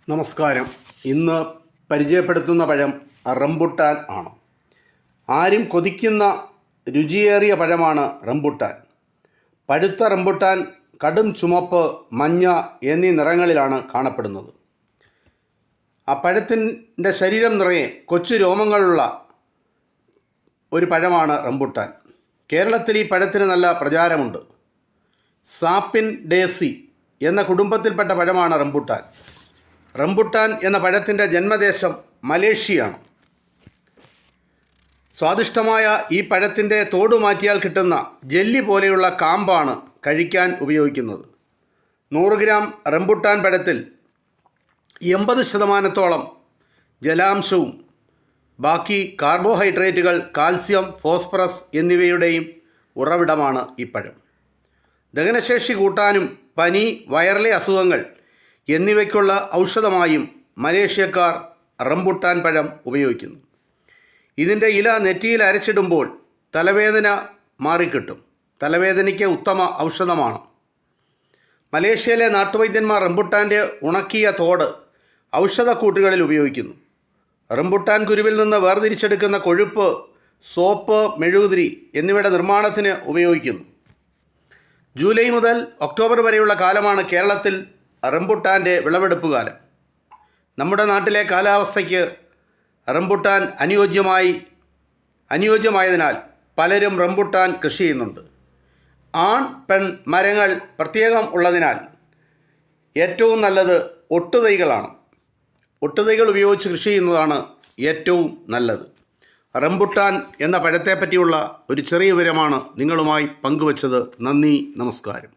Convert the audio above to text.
നമസ്കാരം. ഇന്ന് പരിചയപ്പെടുത്തുന്ന പഴം റംബുട്ടാൻ ആണ്. ആരും കൊതിക്കുന്ന രുചിയേറിയ പഴമാണ് റംബുട്ടാൻ. പഴുത്ത റംബുട്ടാൻ കടും ചുമപ്പ്, മഞ്ഞ എന്നീ നിറങ്ങളിലാണ് കാണപ്പെടുന്നത്. ആ പഴത്തിൻ്റെ ശരീരം നിറയെ കൊച്ചു രോമങ്ങളുള്ള ഒരു പഴമാണ് റംബുട്ടാൻ. കേരളത്തിൽ ഈ പഴത്തിന് നല്ല പ്രചാരമുണ്ട്. സാപ്പിൻ ഡേസി എന്ന കുടുംബത്തിൽപ്പെട്ട പഴമാണ് റംബുട്ടാൻ. റംബുട്ടാൻ എന്ന പഴത്തിൻ്റെ ജന്മദേശം മലേഷ്യയാണ്. സ്വാദിഷ്ടമായ ഈ പഴത്തിൻ്റെ തോട് മാറ്റിയാൽ കിട്ടുന്ന ജെല്ലി പോലെയുള്ള കാമ്പാണ് കഴിക്കാൻ ഉപയോഗിക്കുന്നത്. 100 ഗ്രാം റംബുട്ടാൻ പഴത്തിൽ 80% ജലാംശവും ബാക്കി കാർബോഹൈഡ്രേറ്റുകൾ, കാൽസ്യം, ഫോസ്ഫറസ് എന്നിവയുടെയും ഉറവിടമാണ് ഈ പഴം. ദഹനശേഷി കൂട്ടാനും പനി, വയറിലെ അസുഖങ്ങൾ എന്നിവയ്ക്കുള്ള ഔഷധമായും മലേഷ്യക്കാർ റംബുട്ടാൻ പഴം ഉപയോഗിക്കുന്നു. ഇതിൻ്റെ ഇല നെറ്റിയിൽ അരച്ചിടുമ്പോൾ തലവേദന മാറിക്കിട്ടും. തലവേദനയ്ക്ക് ഉത്തമ ഔഷധമാണ്. മലേഷ്യയിലെ നാട്ടുവൈദ്യന്മാർ റംബുട്ടാൻ്റെ ഉണക്കിയ തോട് ഔഷധക്കൂട്ടുകളിൽ ഉപയോഗിക്കുന്നു. റംബുട്ടാൻ കുരുവിൽ നിന്ന് വേർതിരിച്ചെടുക്കുന്ന കൊഴുപ്പ് സോപ്പ്, മെഴുകുതിരി എന്നിവയുടെ നിർമ്മാണത്തിന് ഉപയോഗിക്കുന്നു. ജൂലൈ മുതൽ ഒക്ടോബർ വരെയുള്ള കാലമാണ് കേരളത്തിൽ റംബുട്ടാൻ്റെ വിളവെടുപ്പ് കാലം. നമ്മുടെ നാട്ടിലെ കാലാവസ്ഥയ്ക്ക് റംബുട്ടാൻ അനുയോജ്യമായതിനാൽ പലരും റംബുട്ടാൻ കൃഷി ചെയ്യുന്നുണ്ട്. ആൺ പെൺ മരങ്ങൾ പ്രത്യേകം ഉള്ളതിനാൽ ഏറ്റവും നല്ലത് ഒട്ടുതൈകളാണ്. ഒട്ടുതൈകൾ ഉപയോഗിച്ച് കൃഷി ചെയ്യുന്നതാണ് ഏറ്റവും നല്ലത്. റംബുട്ടാൻ എന്ന പഴത്തെപ്പറ്റിയുള്ള ഒരു ചെറിയ വിവരമാണ് നിങ്ങളുമായി പങ്കുവച്ചത്. നന്ദി, നമസ്കാരം.